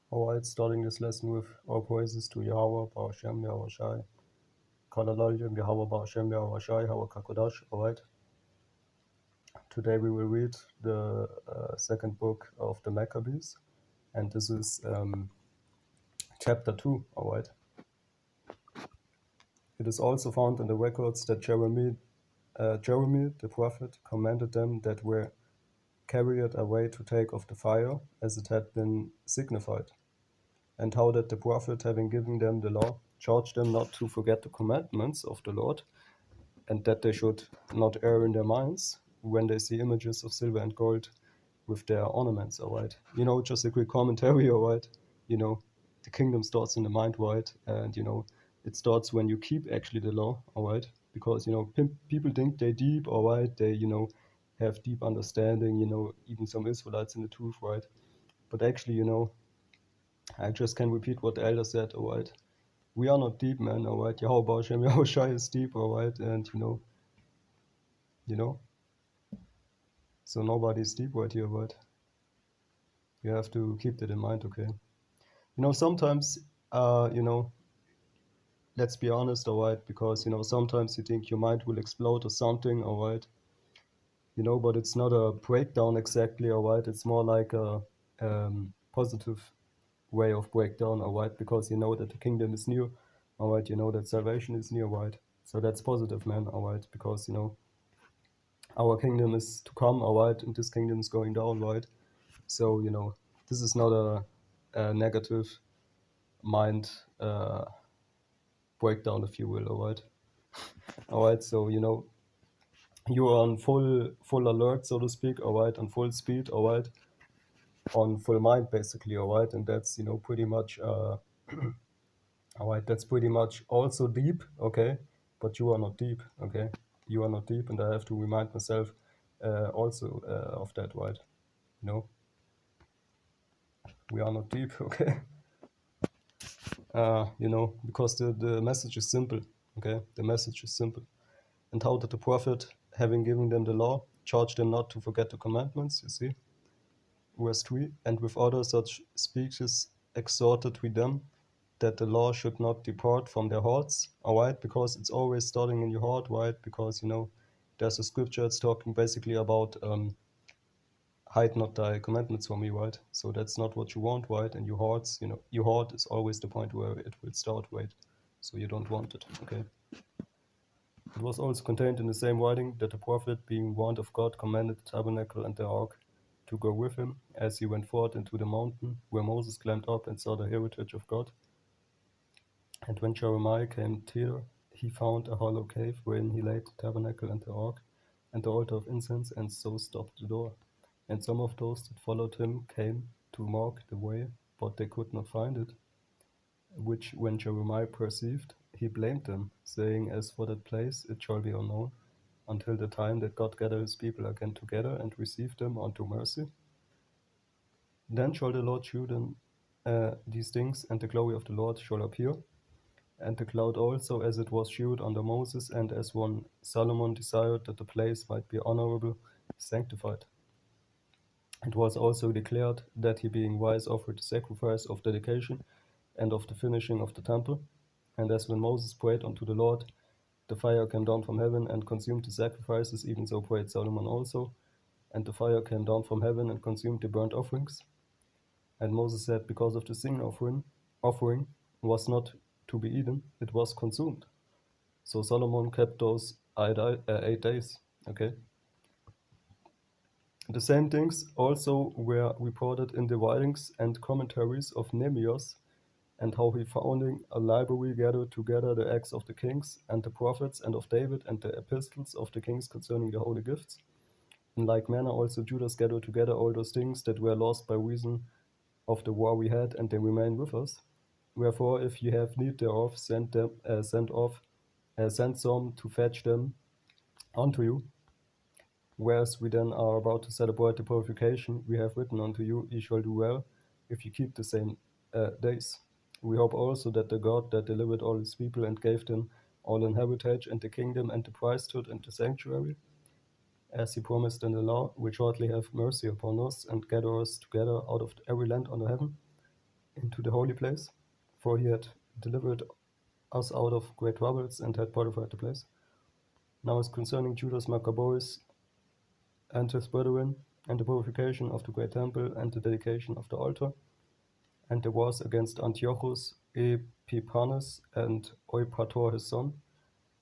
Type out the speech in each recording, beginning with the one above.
Alright, starting this lesson with all praises to Yahweh, Ba'ashem, Yahweh Shai, Kalalayim, Yahweh, Ba'ashem, Yahweh Shai, Yahweh Kakodash. Alright, today we will read the second book of the Maccabees, and this is chapter 2. Alright, it is also found in the records that Jeremy the prophet commanded them that were carried away to take of the fire, as it had been signified, and how that the prophet, having given them the law, charged them not to forget the commandments of the Lord, and that they should not err in their minds when they see images of silver and gold with their ornaments. Alright, just a quick commentary. Alright, the kingdom starts in the mind, right? And it starts when you keep actually the law. Alright, because people think they're deep. Alright, they have deep understanding. Even some Israelites in the truth, right? But actually, I just can repeat what the elder said. Alright, we are not deep, man. Alright, Yahweh Hashem, Yahweh Shai is deep. Alright, and you know so nobody's deep right here, but you have to keep that in mind. Okay, sometimes let's be honest. All right, because sometimes you think your mind will explode or something. All right, but it's not a breakdown exactly. All right, it's more like a positive way of breakdown. All right, because you know that the kingdom is near. All right, you know that salvation is near. Right, so that's positive, man. All right, because our kingdom is to come. All right, and this kingdom is going down. Right. So, this is not a negative mind breakdown, if you will, all right? All right, so, you're on full alert, so to speak, all right, on full speed, all right, on full mind, basically, all right? And that's, pretty much, all right, that's pretty much also deep, okay? But you are not deep, okay? You are not deep, and I have to remind myself also of that, right? We are not deep, okay? Because the message is simple, okay? The message is simple. And how did the prophet, having given them the law, charge them not to forget the commandments, you see? Verse 3, and with other such speeches exhorted we them that the law should not depart from their hearts, all right? Because it's always starting in your heart, right? Because, there's a scripture that's talking basically about hide not thy commandments from me, right? So that's not what you want, right? And your hearts, your heart is always the point where it will start, right? So you don't want it, okay? It was also contained in the same writing that the prophet, being warned of God, commanded the tabernacle and the ark to go with him as he went forth into the mountain, where Moses climbed up and saw the heritage of God. And when Jeremiah came thither, he found a hollow cave wherein he laid the tabernacle and the ark and the altar of incense, and so stopped the door. And some of those that followed him came to mark the way, but they could not find it. Which when Jeremiah perceived, he blamed them, saying, As for that place, it shall be unknown, until the time that God gather his people again together and receive them unto mercy. Then shall the Lord shew them these things, and the glory of the Lord shall appear. And the cloud also, as it was shewed under Moses, and as one Solomon desired that the place might be honorable, sanctified. It was also declared that he, being wise, offered the sacrifice of dedication and of the finishing of the temple. And as when Moses prayed unto the Lord, the fire came down from heaven and consumed the sacrifices, even so prayed Solomon also. And the fire came down from heaven and consumed the burnt offerings. And Moses said, because of the sin offering was not to be eaten, it was consumed. So Solomon kept those 8 days. Okay. The same things also were reported in the writings and commentaries of Nehemiah, and how he founding a library gathered together the acts of the kings and the prophets and of David and the epistles of the kings concerning the holy gifts. In like manner also Judas gathered together all those things that were lost by reason of the war we had, and they remain with us. Wherefore, if ye have need thereof, send some to fetch them unto you. Whereas we then are about to celebrate the purification, we have written unto you, ye shall do well, if you keep the same days. We hope also that the God that delivered all his people and gave them all an heritage and the kingdom and the priesthood and the sanctuary, as he promised in the law, will shortly have mercy upon us and gather us together out of every land under heaven, into the holy place, for he had delivered us out of great troubles and had purified the place. Now as concerning Judas Maccabees and his brethren, and the purification of the great temple, and the dedication of the altar, and the wars against Antiochus Epiphanes and Eupator his son,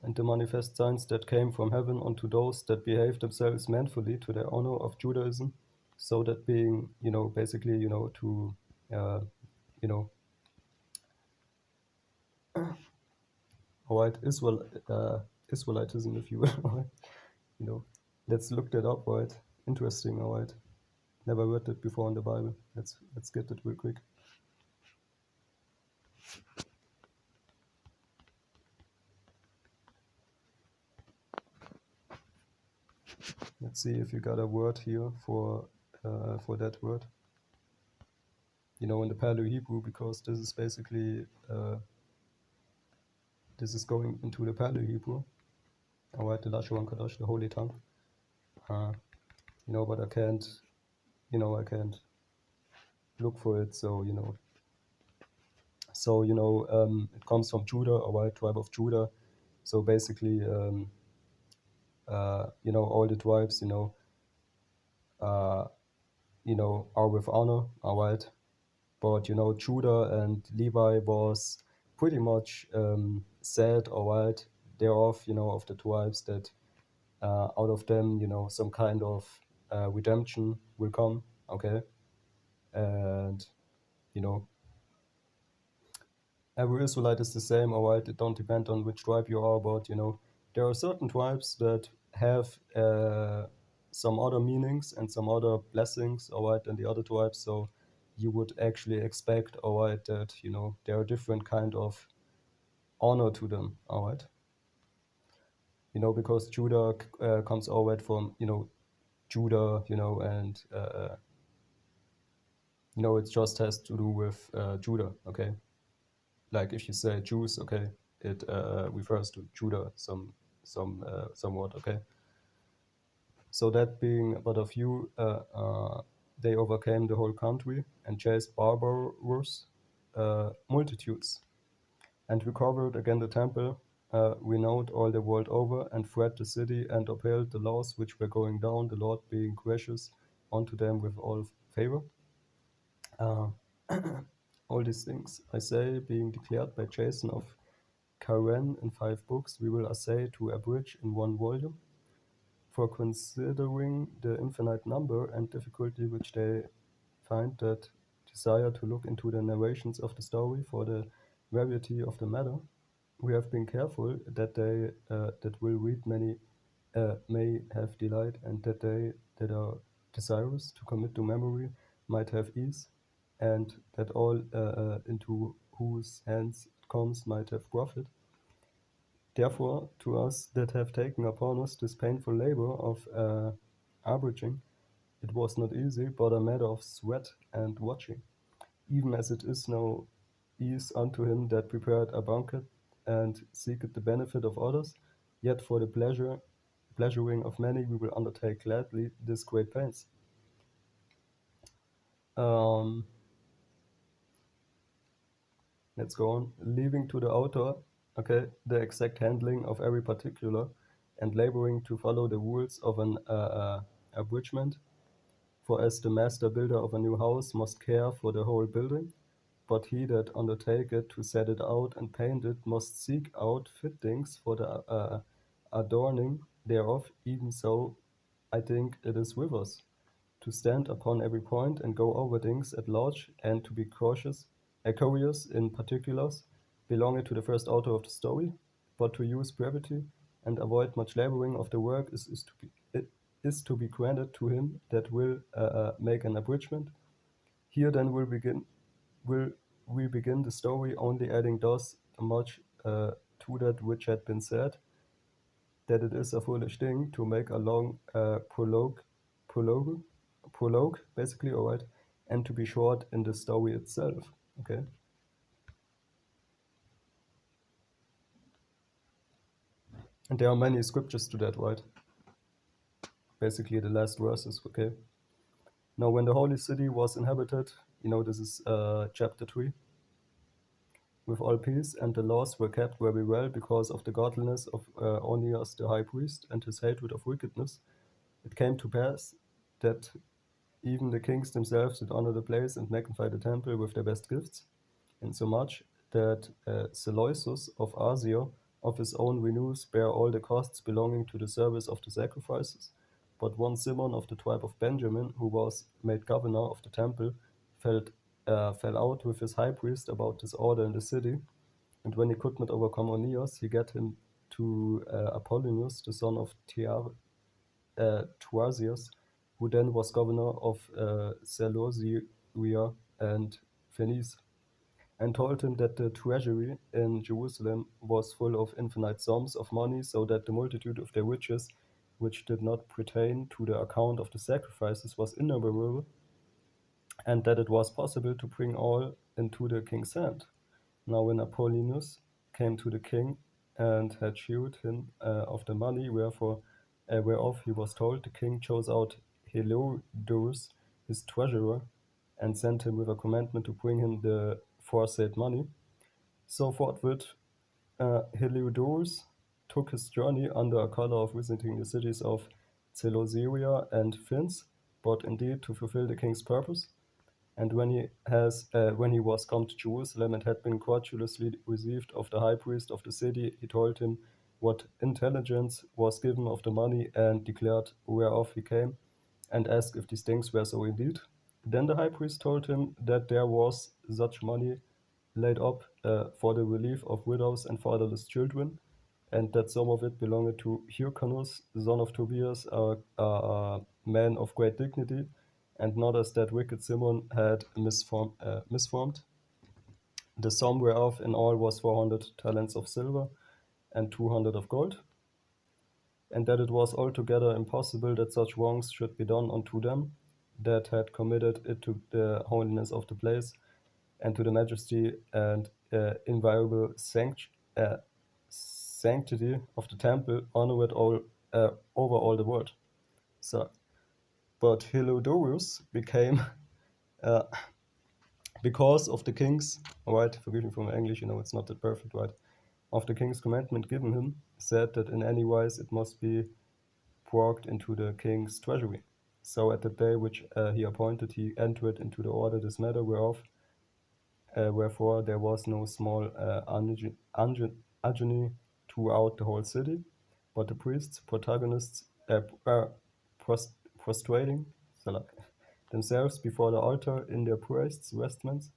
and the manifest signs that came from heaven unto those that behaved themselves manfully to the honor of Judaism, so that being, basically, to, you know, all right, Israelitism, if you will, all right? Let's look that up, right? Interesting, all right? Never read that before in the Bible. Let's get it real quick. Let's see if you got a word here for that word. In the Paleo-Hebrew, because this is basically this is going into the Paleo-Hebrew. All right, the Lashon Kadosh, the Holy Tongue. But I can't look for it. So it comes from Judah, all right, tribe of Judah. So basically, all the tribes, are with honor, all right. But Judah and Levi was pretty much said, all right, thereof, of the tribes that out of them, some kind of redemption will come, okay, and every Israelite is the same, all right. It don't depend on which tribe you are, but there are certain tribes that have some other meanings and some other blessings, all right, than the other tribes. So you would actually expect, all right, that there are different kind of honor to them, all right. Because Judah comes all right from Judah, and it just has to do with Judah, okay. Like if you say Jews, okay, it refers to Judah somewhat, okay. So that being but a few, they overcame the whole country and chased barbarous multitudes, and recovered again the temple, renowned all the world over, and fled the city, and upheld the laws which were going down, the Lord being gracious unto them with all favor. All these things, I say, being declared by Jason of Karen in 5 books, we will essay to abridge in 1 volume. For considering the infinite number and difficulty which they find that desire to look into the narrations of the story for the variety of the matter, we have been careful that they that will read many may have delight, and that they that are desirous to commit to memory might have ease, and that all into whose hands it comes might have profit. Therefore, to us that have taken upon us this painful labor of abridging, it was not easy, but a matter of sweat and watching, even as it is no ease unto him that prepared a banquet and seeketh the benefit of others, yet for the pleasuring of many we will undertake gladly this great pains. Um, let's go on. Leaving to the author, okay, the exact handling of every particular, and laboring to follow the rules of an abridgment. For as the master builder of a new house must care for the whole building, but he that undertaketh to set it out and paint it must seek out fittings for the adorning thereof. Even so, I think it is with us, to stand upon every point and go over things at large, and to be curious in particulars belonging to the first author of the story, but to use brevity and avoid much laboring of the work is to be granted to him that will make an abridgment. Here then will we begin the story, only adding thus much to that which had been said, that it is a foolish thing to make a long prologue, basically, all right, and to be short in the story itself, okay. And there are many scriptures to that, right? Basically, the last verses, okay. Now, when the holy city was inhabited, This is chapter 3. With all peace, and the laws were kept very well because of the godliness of Onias the high priest and his hatred of wickedness. It came to pass that even the kings themselves did honor the place and magnify the temple with their best gifts, insomuch that Seleucus of Asia of his own revenues bare all the costs belonging to the service of the sacrifices. But one Simon of the tribe of Benjamin, who was made governor of the temple, fell, fell out with his high priest about disorder in the city. And when he could not overcome Onias, he gat him to Apollonius, the son of Tuasius, who then was governor of Seleucia and Phoenice, and told him that the treasury in Jerusalem was full of infinite sums of money, so that the multitude of their riches, which did not pertain to the account of the sacrifices, was innumerable, and that it was possible to bring all into the king's hand. Now when Apollonius came to the king and had shewed him of the money, whereof he was told, the king chose out Heliodorus, his treasurer, and sent him with a commandment to bring him the foresaid money. So forthwith Heliodorus took his journey under a color of visiting the cities of Seleucia and Fins, but indeed to fulfill the king's purpose. And when he was come to Jerusalem and had been courteously received of the high priest of the city, he told him what intelligence was given of the money, and declared whereof he came, and asked if these things were so indeed. Then the high priest told him that there was such money laid up for the relief of widows and fatherless children, and that some of it belonged to Hyrcanus, the son of Tobias, a man of great dignity, and not as that wicked Simon had misformed. The sum whereof in all was 400 talents of silver and 200 of gold, and that it was altogether impossible that such wrongs should be done unto them that had committed it to the holiness of the place, and to the majesty and inviolable sanctity of the temple, honor it all over all the world. So, but Heliodorus became, uh, because of the king's, alright, forgive me for my English, it's not that perfect, right? Of the king's commandment given him, said that in any wise it must be brought into the king's treasury. So at the day which he appointed, he entered into the order this matter, wherefore there was no small agony throughout the whole city, but the priests, protagonists, prostrating themselves before the altar in their priests' vestments,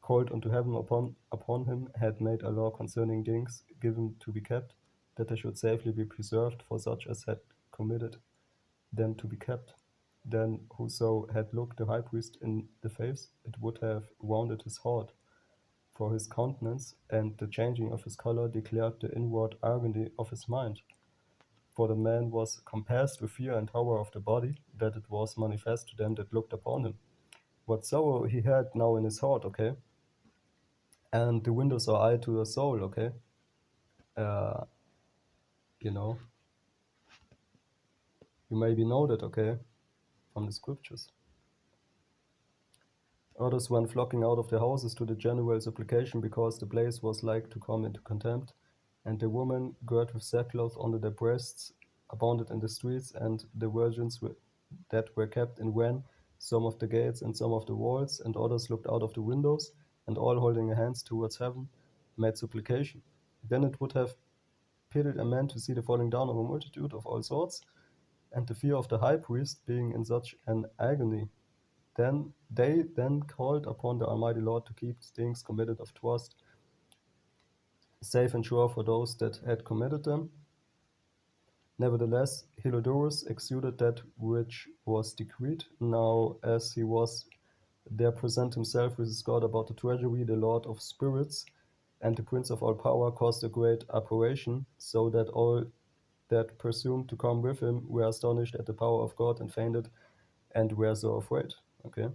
called unto heaven upon him, had made a law concerning things given to be kept, that they should safely be preserved for such as had committed them to be kept. Then whoso had looked the high priest in the face, it would have wounded his heart, for his countenance and the changing of his color declared the inward agony of his mind. For the man was compassed with fear and horror of the body, that it was manifest to them that looked upon him. What sorrow he had now in his heart, okay? And the windows are eye to the soul, okay? Uh, you know, you maybe know that, okay, from the scriptures. Others went flocking out of their houses to the general supplication, because the place was like to come into contempt. And the women, girt with sackcloth under their breasts, abounded in the streets, and the virgins that were kept in ran, some of the gates and some of the walls, and others looked out of the windows, and all holding their hands towards heaven, made supplication. Then it would have pitied a man to see the falling down of a multitude of all sorts, and the fear of the high priest being in such an agony. Then they called upon the Almighty Lord to keep things committed of trust safe and sure for those that had committed them. Nevertheless, Heliodorus executed that which was decreed. Now, as he was there present himself with his God about the treasury, the Lord of spirits and the Prince of all power caused a great apparition, so that all that presumed to come with him were astonished at the power of God and fainted, and were so afraid. Okay.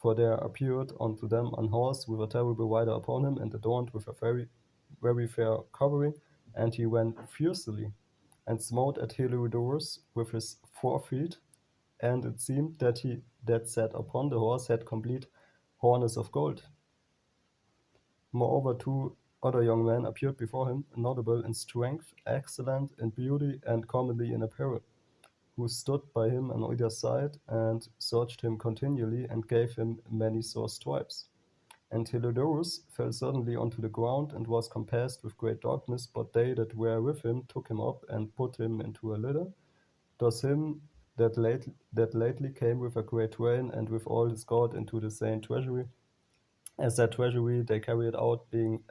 For there appeared unto them an horse with a terrible rider upon him, and adorned with a very, very fair covering, and he ran fiercely, and smote at Heliodorus with his 4 feet, and it seemed that he that sat upon the horse had complete harness of gold. Moreover, two other young men appeared before him, notable in strength, excellent in beauty, and comely in apparel, who stood by him on either side and searched him continually and gave him many sore stripes. And Heliodorus fell suddenly onto the ground and was compassed with great darkness, but they that were with him took him up and put him into a litter. Thus him that lately came with a great train and with all his guard into the same treasury. As that treasury they carried out, being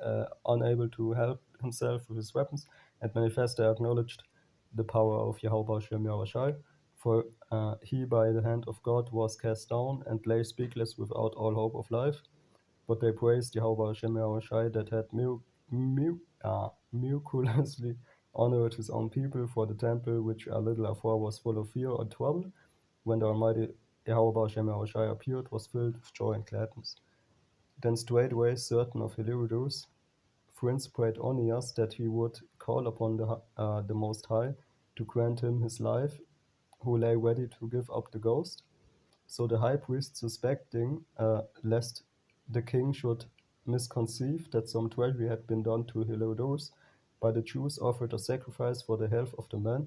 unable to help himself with his weapons, and manifestly acknowledged the power of Jehovah Shem Yahushai, for he by the hand of God was cast down and lay speechless without all hope of life. But they praised Jehovah Shem Yahushai that had miraculously honored his own people, for the temple which a little afore was full of fear and trouble, when the Almighty Jehovah Shem Yahushai appeared, was filled with joy and gladness. Then straightway certain of Heliodorus friends prayed Onias that he would call upon the Most High to grant him his life, who lay ready to give up the ghost. So the high priest, suspecting lest the king should misconceive that some treachery had been done to Heliodorus by the Jews, offered a sacrifice for the health of the man.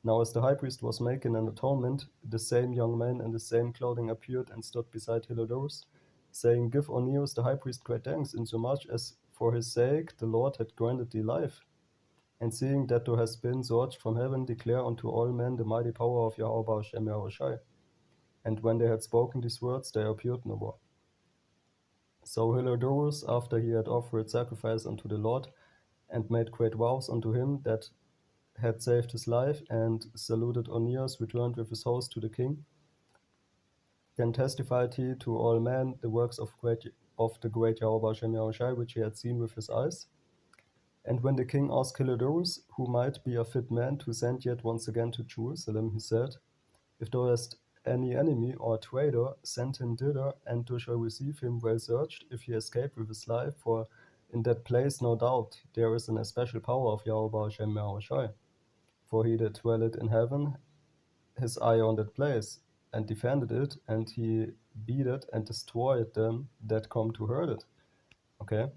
Now as the high priest was making an atonement, the same young man in the same clothing appeared and stood beside Heliodorus, saying, Give Onias the high priest great thanks, insomuch as for his sake the Lord had granted thee life. And seeing that thou hast been searched from heaven, declare unto all men the mighty power of Jehovah Shem Yahushai. And when they had spoken these words, they appeared no more. So Heliodorus, after he had offered sacrifice unto the Lord, and made great vows unto him that had saved his life, and saluted Onias, returned with his host to the king. Then testified he to all men the works of the great Jehovah Shem Yahushai, which he had seen with his eyes. And when the king asked Heliodorus, who might be a fit man to send yet once again to Jerusalem, he said, If thou hast any enemy or traitor, send him thither, and thou shalt receive him well searched, if he escape with his life, for in that place, no doubt, there is an especial power of Jehovah Shem Yahushai. For he that dwelleth in heaven, his eye on that place, and defended it, and he beat it and destroyed them that come to hurt it. Okay?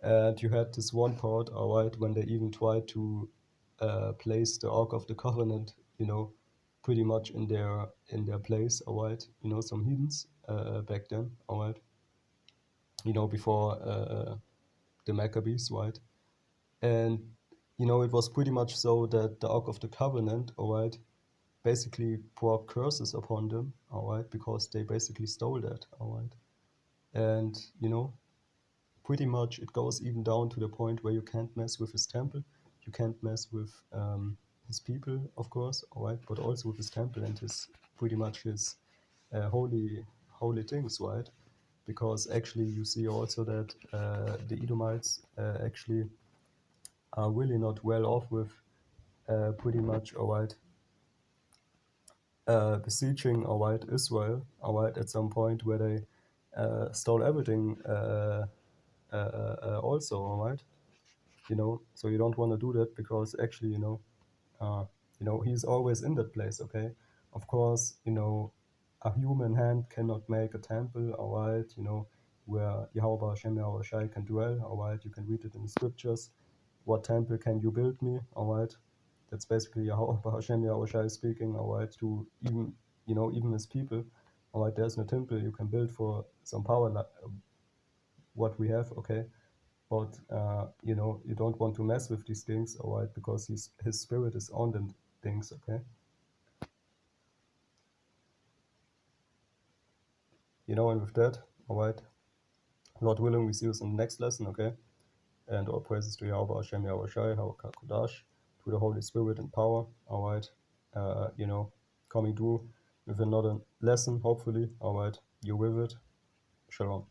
And you had this one part, all right, when they even tried to place the Ark of the Covenant, pretty much in their place, all right, some heathens back then, all right, before the Maccabees, right, and it was pretty much so that the Ark of the Covenant, all right, basically brought curses upon them, all right, because they basically stole that, all right, and pretty much it goes even down to the point where you can't mess with his temple, you can't mess with his people, of course, all right, but also with his temple and his pretty much his holy things, right? Because actually you see also that the Edomites actually are really not well off with pretty much, all right, besieging, all right, Israel, all right, at some point where they stole everything also, all right. So you don't want to do that, because actually he's always in that place. Okay, of course, a human hand cannot make a temple, all right, where Yahweh Shem Yahushai can dwell, all right. You can read it in the scriptures. What temple can you build me, all right? That's basically Yahweh Hashem Yahushai speaking, all right, to even his people, all right. There's no temple you can build for some power like what we have, okay, but you don't want to mess with these things, all right, because his spirit is on them things, okay. And with that, all right, Lord willing, we see us in the next lesson, okay. And all praises to Yahweh Hashem Yahushai Kodash, to the Holy Spirit and power, all right. Coming through with another lesson, hopefully, all right. You with it. Shalom.